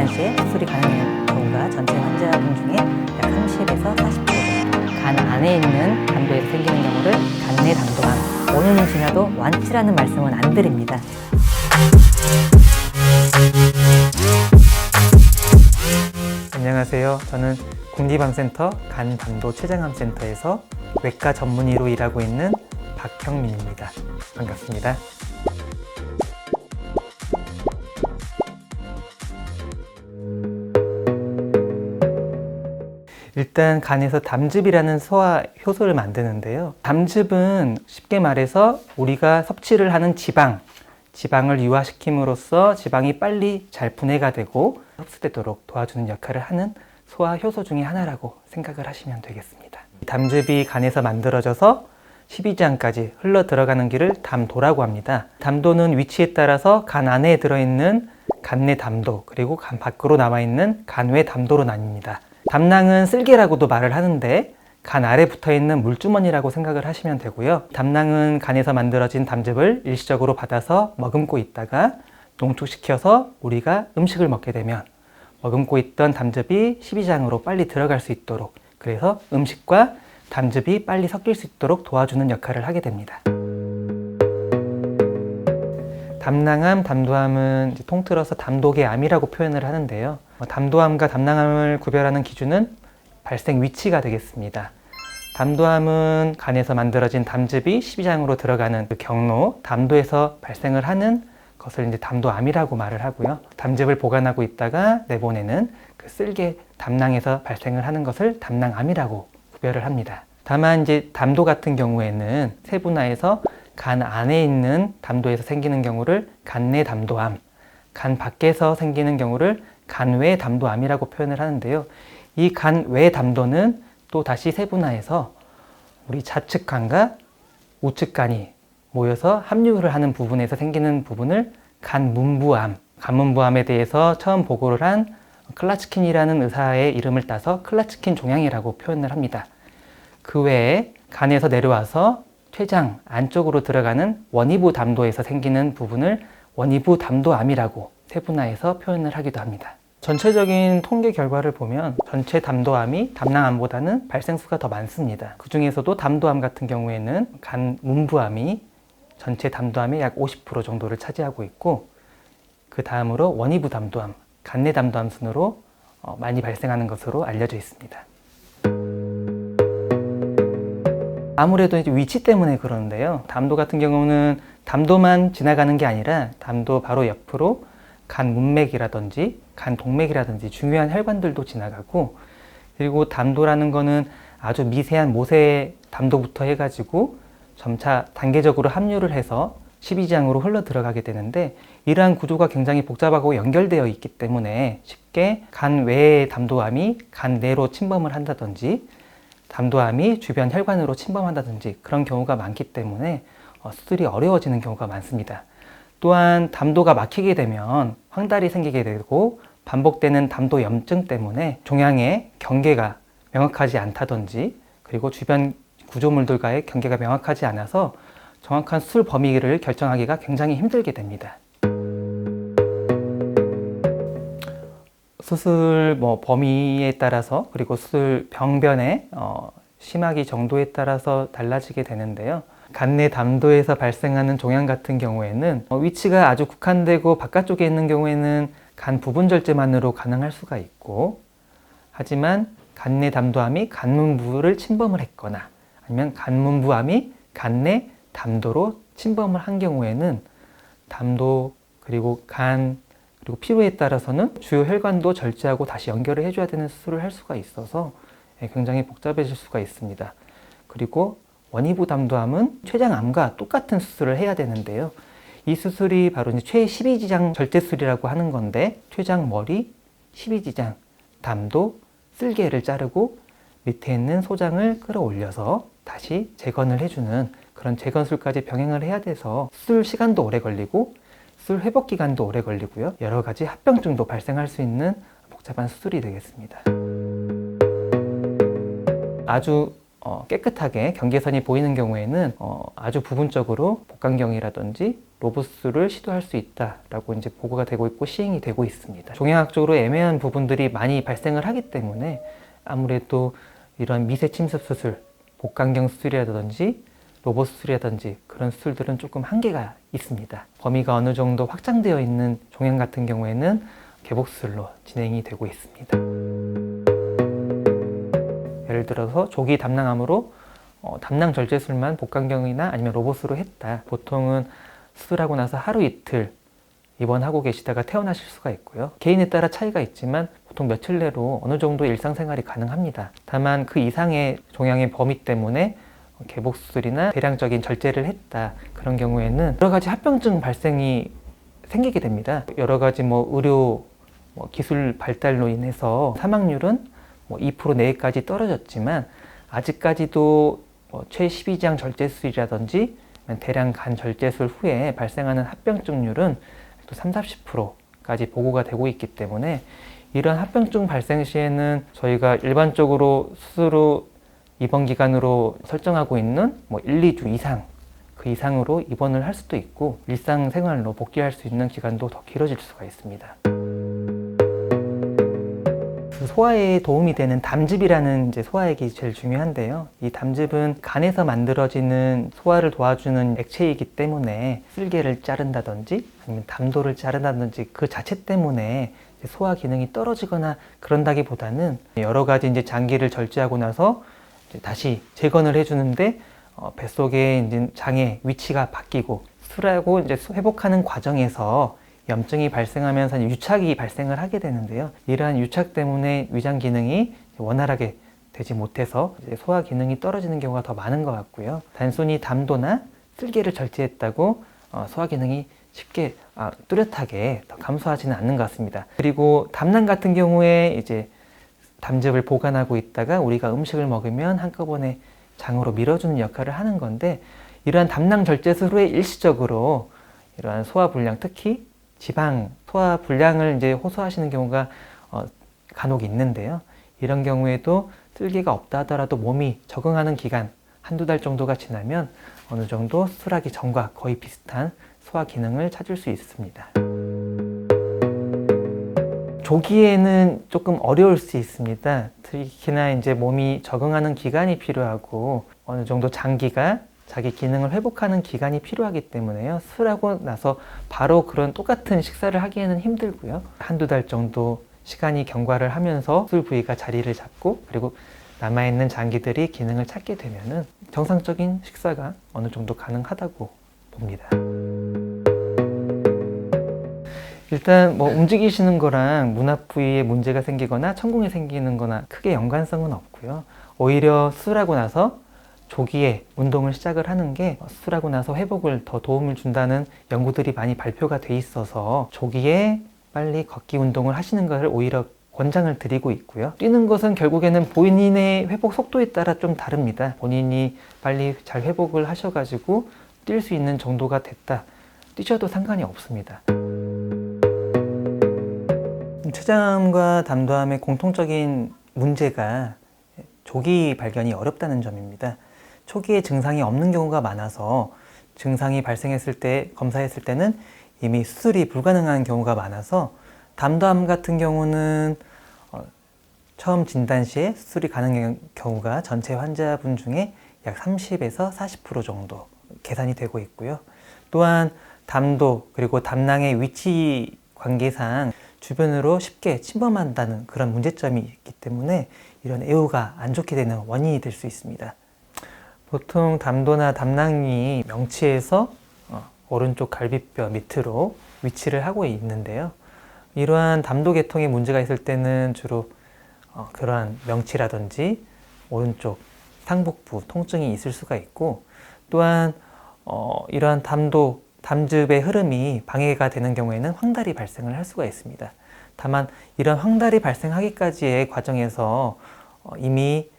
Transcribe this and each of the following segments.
시에 수술이 가능한 경우가 전체 환자분 중에 약 30에서 40% 정도. 간 안에 있는 담도에서 생기는 경우를 간 내 담도암. 5년이 지나도 완치라는 말씀은 안 드립니다. 안녕하세요. 저는 국립암센터 간담도췌장암센터에서 외과 전문의로 일하고 있는 박형민입니다. 반갑습니다. 일단 간에서 담즙이라는 소화 효소를 만드는데요. 담즙은 쉽게 말해서 우리가 섭취를 하는 지방을 유화시킴으로써 지방이 빨리 잘 분해가 되고 흡수되도록 도와주는 역할을 하는 소화 효소 중에 하나라고 생각을 하시면 되겠습니다. 담즙이 간에서 만들어져서 십이지장까지 흘러 들어가는 길을 담도라고 합니다. 담도는 위치에 따라서 간 안에 들어있는 간 내 담도, 그리고 간 밖으로 나와 있는 간 외 담도로 나뉩니다. 담낭은 쓸개라고도 말을 하는데 간 아래 붙어있는 물주머니라고 생각을 하시면 되고요. 담낭은 간에서 만들어진 담즙을 일시적으로 받아서 머금고 있다가 농축시켜서 우리가 음식을 먹게 되면 머금고 있던 담즙이 십이지장으로 빨리 들어갈 수 있도록, 그래서 음식과 담즙이 빨리 섞일 수 있도록 도와주는 역할을 하게 됩니다. 담낭암, 담도암은 통틀어서 담도계암이라고 표현을 하는데요. 담도암과 담낭암을 구별하는 기준은 발생 위치가 되겠습니다. 담도암은 간에서 만들어진 담즙이 십이지장으로 들어가는 그 경로, 담도에서 발생을 하는 것을 이제 담도암이라고 말을 하고요. 담즙을 보관하고 있다가 내보내는 그 쓸개 담낭에서 발생을 하는 것을 담낭암이라고 구별을 합니다. 다만 이제 담도 같은 경우에는 세분화해서 간 안에 있는 담도에서 생기는 경우를 간 내 담도암, 간 밖에서 생기는 경우를 간 외 담도암이라고 표현을 하는데요. 이 간 외 담도는 또 다시 세분화해서 우리 좌측간과 우측간이 모여서 함유를 하는 부분에서 생기는 부분을 간문부암, 간문부암에 대해서 처음 보고를 한 클라츠킨이라는 의사의 이름을 따서 클라츠킨 종양이라고 표현을 합니다. 그 외에 간에서 내려와서 췌장 안쪽으로 들어가는 원위부 담도에서 생기는 부분을 원위부 담도암이라고 세분화해서 표현을 하기도 합니다. 전체적인 통계 결과를 보면 전체 담도암이 담낭암보다는 발생수가 더 많습니다. 그 중에서도 담도암 같은 경우에는 간 문부암이 전체 담도암의 약 50% 정도를 차지하고 있고, 그 다음으로 원위부 담도암, 간 내 담도암 순으로 많이 발생하는 것으로 알려져 있습니다. 아무래도 이제 위치 때문에 그러는데요. 담도 같은 경우는 담도만 지나가는 게 아니라 담도 바로 옆으로 간 문맥이라든지 간 동맥이라든지 중요한 혈관들도 지나가고, 그리고 담도라는 거는 아주 미세한 모세 담도부터 해가지고 점차 단계적으로 함유를 해서 십이지장으로 흘러 들어가게 되는데, 이러한 구조가 굉장히 복잡하고 연결되어 있기 때문에 쉽게 간 외의 담도암이 간 내로 침범을 한다든지 담도암이 주변 혈관으로 침범한다든지 그런 경우가 많기 때문에 수술이 어려워지는 경우가 많습니다. 또한 담도가 막히게 되면 황달이 생기게 되고 반복되는 담도염증 때문에 종양의 경계가 명확하지 않다든지, 그리고 주변 구조물들과의 경계가 명확하지 않아서 정확한 수술 범위를 결정하기가 굉장히 힘들게 됩니다. 수술 범위에 따라서, 그리고 수술 병변의 심하기 정도에 따라서 달라지게 되는데요. 간 내 담도에서 발생하는 종양 같은 경우에는 위치가 아주 국한되고 바깥쪽에 있는 경우에는 간 부분 절제만으로 가능할 수가 있고, 하지만 간 내 담도암이 간문부를 침범을 했거나 아니면 간문부암이 간 내 담도로 침범을 한 경우에는 담도, 그리고 간, 그리고 피부에 따라서는 주요 혈관도 절제하고 다시 연결을 해줘야 되는 수술을 할 수가 있어서 굉장히 복잡해질 수가 있습니다. 그리고 원위부 담도암은 췌장암과 똑같은 수술을 해야 되는데요. 이 수술이 바로 이제 최십이지장 절제술이라고 하는 건데, 췌장 머리, 십이지장, 담도, 쓸개를 자르고 밑에 있는 소장을 끌어올려서 다시 재건을 해주는 그런 재건술까지 병행을 해야 돼서 수술 시간도 오래 걸리고 수술 회복 기간도 오래 걸리고요. 여러 가지 합병증도 발생할 수 있는 복잡한 수술이 되겠습니다. 아주 깨끗하게 경계선이 보이는 경우에는 아주 부분적으로 복강경이라든지 로보스를 시도할 수 있다라고 이제 보고가 되고 있고 시행이 되고 있습니다. 종양학적으로 애매한 부분들이 많이 발생을 하기 때문에 아무래도 이런 미세 침습 수술, 복강경 수술이라든지 로봇 수술이라든지 그런 수술들은 조금 한계가 있습니다. 범위가 어느 정도 확장되어 있는 종양 같은 경우에는 개복 수술로 진행이 되고 있습니다. 예를 들어서 조기 담낭암으로 담낭 절제술만 복강경이나 아니면 로봇으로 했다. 보통은 수술하고 나서 하루 이틀 입원하고 계시다가 퇴원하실 수가 있고요. 개인에 따라 차이가 있지만 보통 며칠 내로 어느 정도 일상생활이 가능합니다. 다만 그 이상의 종양의 범위 때문에 개복 수술이나 대량적인 절제를 했다. 그런 경우에는 여러 가지 합병증 발생이 생기게 됩니다. 여러 가지 의료 기술 발달로 인해서 사망률은 2% 내외까지 떨어졌지만 아직까지도 최12장 절제술이라든지 대량 간 절제술 후에 발생하는 합병증률은 또 30-40%까지 보고가 되고 있기 때문에 이런 합병증 발생 시에는 저희가 일반적으로 수술 후 입원 기간으로 설정하고 있는 1-2주 이상 그 이상으로 입원을 할 수도 있고 일상생활로 복귀할 수 있는 기간도 더 길어질 수가 있습니다. 소화에 도움이 되는 담즙이라는 소화액이 제일 중요한데요. 이 담즙은 간에서 만들어지는 소화를 도와주는 액체이기 때문에 쓸개를 자른다든지 아니면 담도를 자른다든지 그 자체 때문에 소화 기능이 떨어지거나 그런다기보다는 여러 가지 장기를 절제하고 나서 다시 재건을 해주는데 뱃속에 장의 위치가 바뀌고 수술하고 회복하는 과정에서 염증이 발생하면서 유착이 발생을 하게 되는데요. 이러한 유착 때문에 위장 기능이 원활하게 되지 못해서 소화 기능이 떨어지는 경우가 더 많은 것 같고요. 단순히 담도나 쓸개를 절제했다고 소화 기능이 쉽게 뚜렷하게 더 감소하지는 않는 것 같습니다. 그리고 담낭 같은 경우에 담즙을 보관하고 있다가 우리가 음식을 먹으면 한꺼번에 장으로 밀어주는 역할을 하는 건데 이러한 담낭 절제술 후에 일시적으로 이러한 소화 불량, 특히 지방 소화 불량을 호소하시는 경우가 간혹 있는데요. 이런 경우에도 쓸개가 없다 하더라도 몸이 적응하는 기간 한두 달 정도가 지나면 어느 정도 수술하기 전과 거의 비슷한 소화 기능을 찾을 수 있습니다. 조기에는 조금 어려울 수 있습니다. 특히나 몸이 적응하는 기간이 필요하고 어느 정도 장기가 자기 기능을 회복하는 기간이 필요하기 때문에요. 수술하고 나서 바로 그런 똑같은 식사를 하기에는 힘들고요. 한두 달 정도 시간이 경과를 하면서 수술 부위가 자리를 잡고 그리고 남아있는 장기들이 기능을 찾게 되면은 정상적인 식사가 어느 정도 가능하다고 봅니다. 일단 움직이시는 거랑 문합 부위에 문제가 생기거나 천궁이 생기는 거나 크게 연관성은 없고요. 오히려 수술하고 나서 조기에 운동을 시작을 하는 게 수술하고 나서 회복을 더 도움을 준다는 연구들이 많이 발표가 돼 있어서 조기에 빨리 걷기 운동을 하시는 것을 오히려 권장을 드리고 있고요. 뛰는 것은 결국에는 본인의 회복 속도에 따라 좀 다릅니다. 본인이 빨리 잘 회복을 하셔가지고 뛸 수 있는 정도가 됐다. 뛰셔도 상관이 없습니다. 췌장암과 담도암의 공통적인 문제가 조기 발견이 어렵다는 점입니다. 초기에 증상이 없는 경우가 많아서 증상이 발생했을 때 검사했을 때는 이미 수술이 불가능한 경우가 많아서 담도암 같은 경우는 처음 진단 시에 수술이 가능한 경우가 전체 환자분 중에 약 30에서 40% 정도 계산이 되고 있고요. 또한 담도 그리고 담낭의 위치 관계상 주변으로 쉽게 침범한다는 그런 문제점이 있기 때문에 이런 애우가 안 좋게 되는 원인이 될 수 있습니다. 보통 담도나 담낭이 명치에서 오른쪽 갈비뼈 밑으로 위치를 하고 있는데요. 이러한 담도 계통에 문제가 있을 때는 주로 그러한 명치라든지 오른쪽 상복부 통증이 있을 수가 있고 또한 이러한 담즙의 흐름이 방해가 되는 경우에는 황달이 발생을 할 수가 있습니다. 다만 이런 황달이 발생하기까지의 과정에서 이미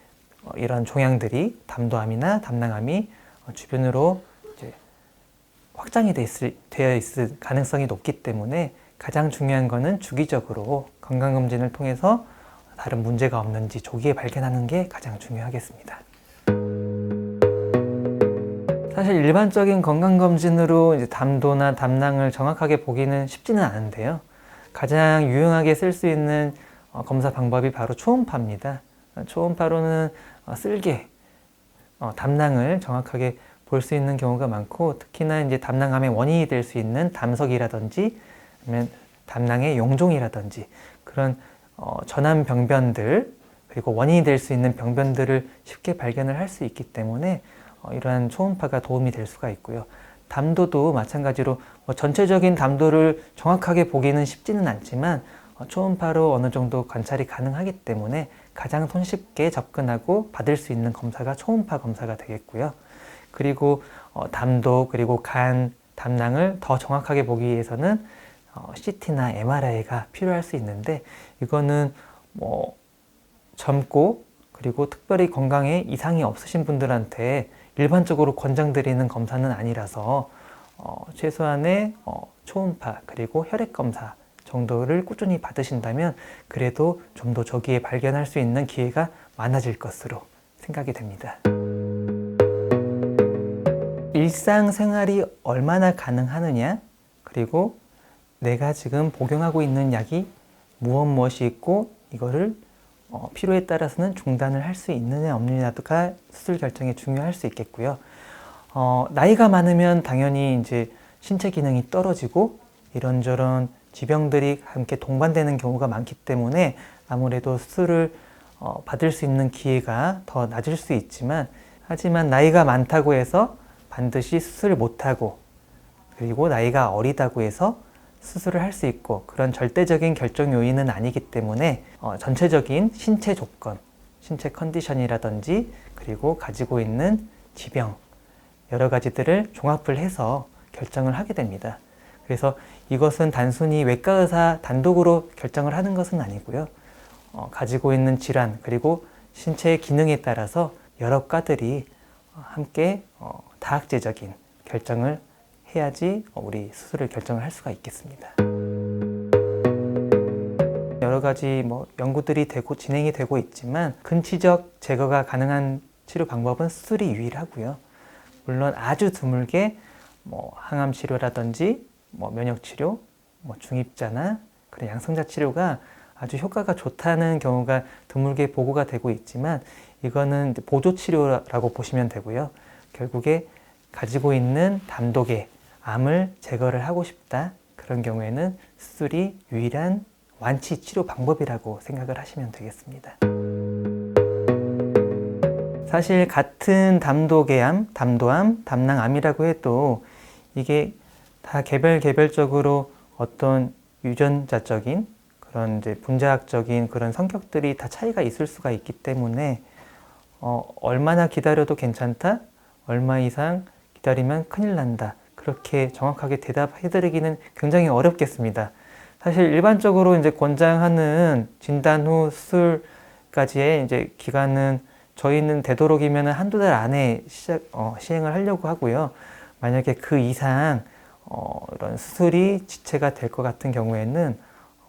이런 종양들이 담도암이나 담낭암이 주변으로 확장이 되어 있을 가능성이 높기 때문에 가장 중요한 것은 주기적으로 건강검진을 통해서 다른 문제가 없는지 조기에 발견하는 게 가장 중요하겠습니다. 사실 일반적인 건강검진으로 이제 담도나 담낭을 정확하게 보기는 쉽지는 않은데요. 가장 유용하게 쓸 수 있는 검사 방법이 바로 초음파입니다. 초음파로는 쓸개, 담낭을 정확하게 볼 수 있는 경우가 많고, 특히나 이제 담낭암의 원인이 될 수 있는 담석이라든지 아니면 담낭의 용종이라든지 그런 전암 병변들, 그리고 원인이 될 수 있는 병변들을 쉽게 발견을 할 수 있기 때문에 이러한 초음파가 도움이 될 수가 있고요. 담도도 마찬가지로 전체적인 담도를 정확하게 보기는 쉽지는 않지만 초음파로 어느 정도 관찰이 가능하기 때문에 가장 손쉽게 접근하고 받을 수 있는 검사가 초음파 검사가 되겠고요. 그리고 담도, 그리고 간, 담낭을 더 정확하게 보기 위해서는 CT나 MRI가 필요할 수 있는데, 이거는 젊고 그리고 특별히 건강에 이상이 없으신 분들한테 일반적으로 권장드리는 검사는 아니라서 최소한의 초음파 그리고 혈액 검사 정도를 꾸준히 받으신다면 그래도 좀 더 조기에 발견할 수 있는 기회가 많아질 것으로 생각이 됩니다. 일상생활이 얼마나 가능하느냐, 그리고 내가 지금 복용하고 있는 약이 무엇이 있고 이거를 필요에 따라서는 중단을 할 수 있느냐 없느냐가 수술 결정에 중요할 수 있겠고요. 나이가 많으면 당연히 이제 신체 기능이 떨어지고 이런저런 지병들이 함께 동반되는 경우가 많기 때문에 아무래도 수술을 받을 수 있는 기회가 더 낮을 수 있지만, 하지만 나이가 많다고 해서 반드시 수술을 못하고, 그리고 나이가 어리다고 해서 수술을 할 수 있고, 그런 절대적인 결정 요인은 아니기 때문에 전체적인 신체 조건, 신체 컨디션이라든지 그리고 가지고 있는 지병 여러 가지들을 종합을 해서 결정을 하게 됩니다. 그래서 이것은 단순히 외과 의사 단독으로 결정을 하는 것은 아니고요. 가지고 있는 질환 그리고 신체의 기능에 따라서 여러 과들이 함께 다학제적인 결정을 해야지 우리 수술을 결정을 할 수가 있겠습니다. 여러 가지 연구들이 진행이 되고 있지만 근치적 제거가 가능한 치료 방법은 수술이 유일하고요. 물론 아주 드물게 항암 치료라든지 면역 치료, 중입자나 그런 양성자 치료가 아주 효과가 좋다는 경우가 드물게 보고가 되고 있지만, 이거는 보조 치료라고 보시면 되고요. 결국에 가지고 있는 담독의 암을 제거를 하고 싶다, 그런 경우에는 수술이 유일한 완치 치료 방법이라고 생각을 하시면 되겠습니다. 사실 같은 담독의 담도암, 담낭암이라고 해도 이게 다 개별적으로 어떤 유전자적인 그런 이제 분자학적인 그런 성격들이 다 차이가 있을 수가 있기 때문에 얼마나 기다려도 괜찮다, 얼마 이상 기다리면 큰일 난다, 그렇게 정확하게 대답해드리기는 굉장히 어렵겠습니다. 사실 일반적으로 이제 권장하는 진단 후 수술까지의 이제 기간은 저희는 되도록이면 한두 달 안에 시행을 하려고 하고요. 만약에 그 이상 이런 수술이 지체가 될 것 같은 경우에는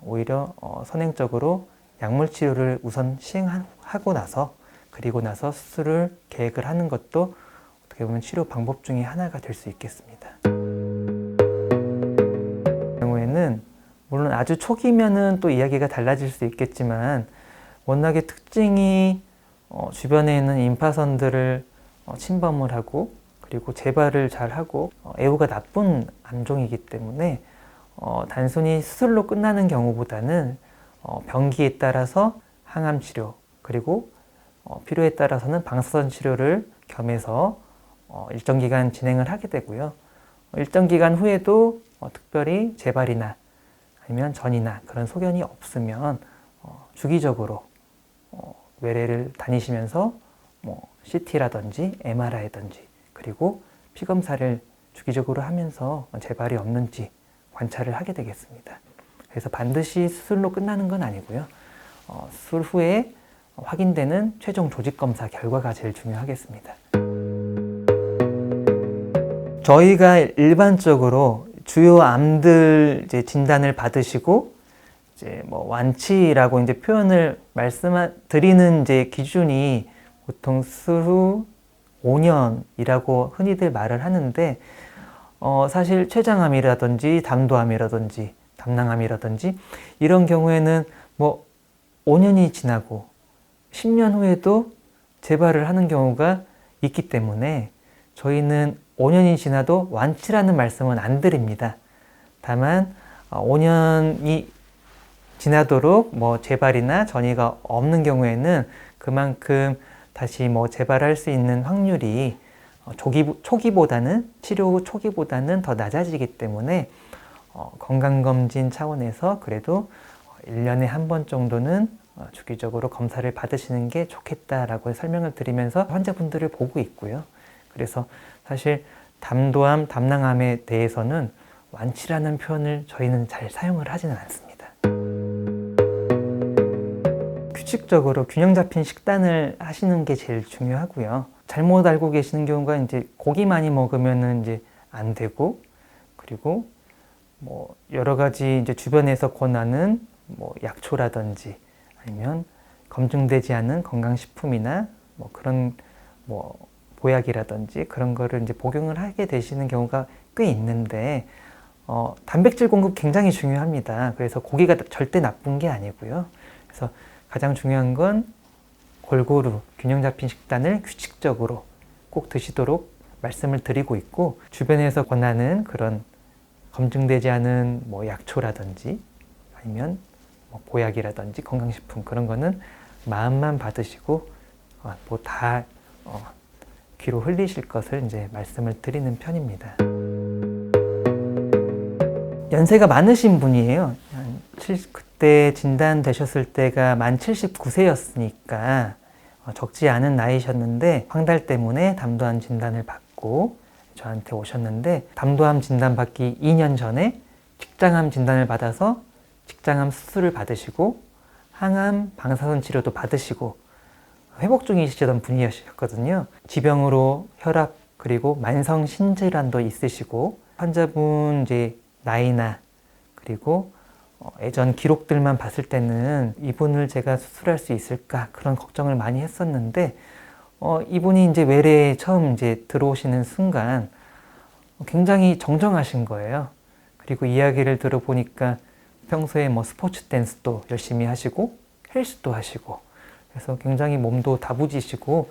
오히려 선행적으로 약물 치료를 우선 시행하고 나서, 그리고 나서 수술을 계획을 하는 것도 어떻게 보면 치료 방법 중에 하나가 될 수 있겠습니다. 그 경우에는 물론 아주 초기면은 또 이야기가 달라질 수 있겠지만, 워낙에 특징이 주변에 있는 임파선들을 침범을 하고 그리고 재발을 잘 하고 애우가 나쁜 암종이기 때문에 단순히 수술로 끝나는 경우보다는 병기에 따라서 항암 치료, 그리고 필요에 따라서는 방사선 치료를 겸해서 일정 기간 진행을 하게 되고요. 일정 기간 후에도 특별히 재발이나 아니면 전이나 그런 소견이 없으면 주기적으로 외래를 다니시면서 CT라든지 MRI든지 그리고 피검사를 주기적으로 하면서 재발이 없는지 관찰을 하게 되겠습니다. 그래서 반드시 수술로 끝나는 건 아니고요. 수술 후에 확인되는 최종 조직검사 결과가 제일 중요하겠습니다. 저희가 일반적으로 주요 암들 이제 진단을 받으시고 이제 완치라고 이제 표현을 드리는 이제 기준이 보통 수술 후 5년이라고 흔히들 말을 하는데 사실 췌장암이라든지 담도암이라든지 담낭암이라든지 이런 경우에는 뭐 5년이 지나고 10년 후에도 재발을 하는 경우가 있기 때문에 저희는 5년이 지나도 완치라는 말씀은 안 드립니다. 다만 5년이 지나도록 뭐 재발이나 전이가 없는 경우에는 그만큼 다시 뭐 재발할 수 있는 확률이 초기보다는 치료 후 초기보다는 더 낮아지기 때문에 건강검진 차원에서 그래도 1년에 한 번 정도는 주기적으로 검사를 받으시는 게 좋겠다라고 설명을 드리면서 환자분들을 보고 있고요. 그래서 사실 담도암, 담낭암에 대해서는 완치라는 표현을 저희는 잘 사용을 하지는 않습니다. 규칙적으로 균형 잡힌 식단을 하시는 게 제일 중요하고요. 잘못 알고 계시는 경우가 이제 고기 많이 먹으면은 이제 안 되고, 그리고 뭐 여러 가지 이제 주변에서 권하는 뭐 약초라든지 아니면 검증되지 않은 건강식품이나 뭐 그런 뭐 보약이라든지 그런 거를 이제 복용을 하게 되시는 경우가 꽤 있는데 단백질 공급 굉장히 중요합니다. 그래서 고기가 절대 나쁜 게 아니고요. 그래서 가장 중요한 건 골고루 균형 잡힌 식단을 규칙적으로 꼭 드시도록 말씀을 드리고 있고, 주변에서 권하는 그런 검증되지 않은 뭐 약초라든지 아니면 뭐 보약이라든지 건강식품 그런 거는 마음만 받으시고 뭐 다 귀로 흘리실 것을 이제 말씀을 드리는 편입니다. 연세가 많으신 분이에요. 그때 진단되셨을 때가 만 79세였으니까 적지 않은 나이셨는데 황달 때문에 담도암 진단을 받고 저한테 오셨는데, 담도암 진단 받기 2년 전에 직장암 진단을 받아서 직장암 수술을 받으시고 항암 방사선 치료도 받으시고 회복 중이시던 분이셨거든요. 지병으로 혈압 그리고 만성 신질환도 있으시고, 환자분 이제 나이나 그리고 예전 기록들만 봤을 때는 이분을 제가 수술할 수 있을까 그런 걱정을 많이 했었는데 이분이 이제 외래에 처음 이제 들어오시는 순간 굉장히 정정하신 거예요. 그리고 이야기를 들어보니까 평소에 뭐 스포츠 댄스도 열심히 하시고 헬스도 하시고, 그래서 굉장히 몸도 다부지시고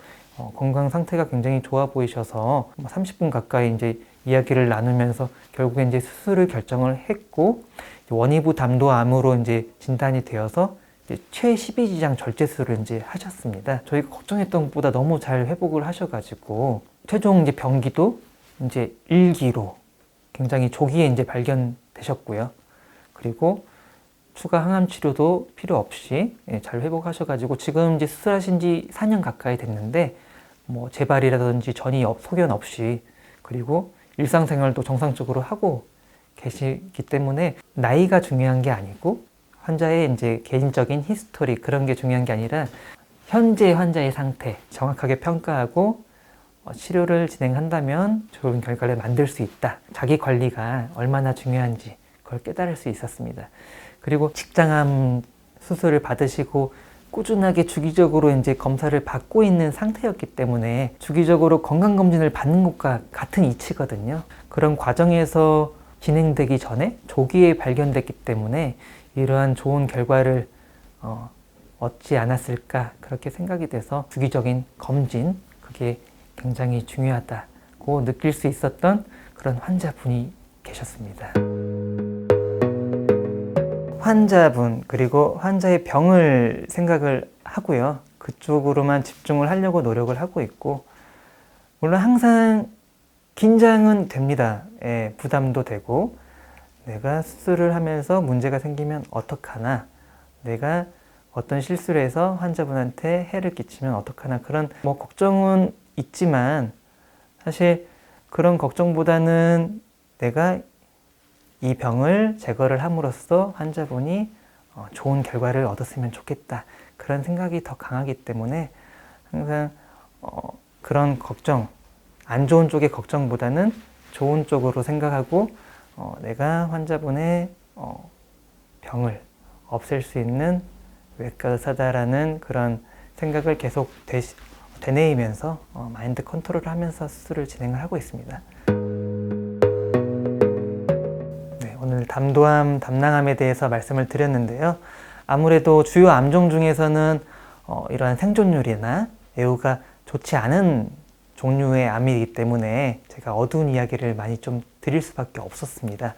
건강 상태가 굉장히 좋아 보이셔서 30분 가까이 이제 이야기를 나누면서 결국에 이제 수술을 결정을 했고, 원이부 담도암으로 이제 진단이 되어서 이제 최12지장 절제술을 이제 하셨습니다. 저희가 걱정했던 것보다 너무 잘 회복을 하셔가지고 최종 이제 병기도 이제 1기로 굉장히 조기에 이제 발견되셨고요. 그리고 추가 항암 치료도 필요 없이 잘 회복하셔가지고 지금 이제 수술하신 지 4년 가까이 됐는데 뭐 재발이라든지 전이 소견 없이, 그리고 일상생활도 정상적으로 하고 계시기 때문에 나이가 중요한 게 아니고 환자의 이제 개인적인 히스토리 그런 게 중요한 게 아니라 현재 환자의 상태 정확하게 평가하고 치료를 진행한다면 좋은 결과를 만들 수 있다. 자기 관리가 얼마나 중요한지 그걸 깨달을 수 있었습니다. 그리고 직장암 수술을 받으시고 꾸준하게 주기적으로 이제 검사를 받고 있는 상태였기 때문에 주기적으로 건강검진을 받는 것과 같은 이치거든요. 그런 과정에서 진행되기 전에 조기에 발견됐기 때문에 이러한 좋은 결과를 얻지 않았을까 그렇게 생각이 돼서 주기적인 검진, 그게 굉장히 중요하다고 느낄 수 있었던 그런 환자분이 계셨습니다. 환자분 그리고 환자의 병을 생각을 하고요. 그쪽으로만 집중을 하려고 노력을 하고 있고, 물론 항상 긴장은 됩니다. 부담도 되고, 내가 수술을 하면서 문제가 생기면 어떡하나, 내가 어떤 실수를 해서 환자분한테 해를 끼치면 어떡하나, 그런 뭐 걱정은 있지만 사실 그런 걱정보다는 내가 이 병을 제거를 함으로써 환자분이 좋은 결과를 얻었으면 좋겠다, 그런 생각이 더 강하기 때문에 항상 그런 걱정, 안 좋은 쪽의 걱정보다는 좋은 쪽으로 생각하고 내가 환자분의 병을 없앨 수 있는 외과 의사다라는 그런 생각을 계속 되뇌이면서 마인드 컨트롤을 하면서 수술을 진행을 하고 있습니다. 네, 오늘 담도암, 담낭암에 대해서 말씀을 드렸는데요. 아무래도 주요 암종 중에서는 이러한 생존율이나 예후가 좋지 않은 종류의 암이기 때문에 제가 어두운 이야기를 많이 좀 드릴 수밖에 없었습니다.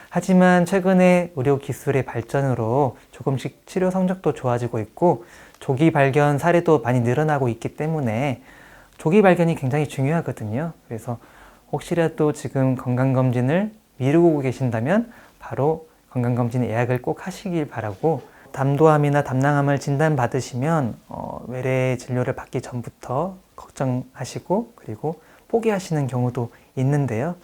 하지만 최근에 의료 기술의 발전으로 조금씩 치료 성적도 좋아지고 있고 조기 발견 사례도 많이 늘어나고 있기 때문에 조기 발견이 굉장히 중요하거든요. 그래서 혹시라도 지금 건강검진을 미루고 계신다면 바로 건강검진 예약을 꼭 하시길 바라고, 담도암이나 담낭암을 진단받으시면 외래 진료를 받기 전부터 걱정하시고 그리고 포기하시는 경우도 있는데요.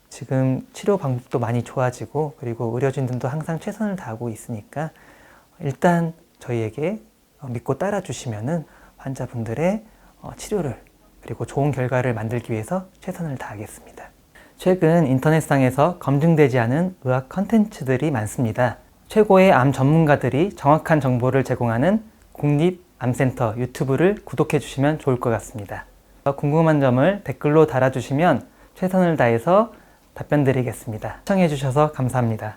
지금 치료 방법도 많이 좋아지고 그리고 의료진들도 항상 최선을 다하고 있으니까 일단 저희에게 믿고 따라주시면은 환자분들의 치료를 그리고 좋은 결과를 만들기 위해서 최선을 다하겠습니다. 최근 인터넷상에서 검증되지 않은 의학 컨텐츠들이 많습니다. 최고의 암 전문가들이 정확한 정보를 제공하는 국립암센터 유튜브를 구독해 주시면 좋을 것 같습니다. 궁금한 점을 댓글로 달아주시면 최선을 다해서 답변 드리겠습니다. 시청해 주셔서 감사합니다.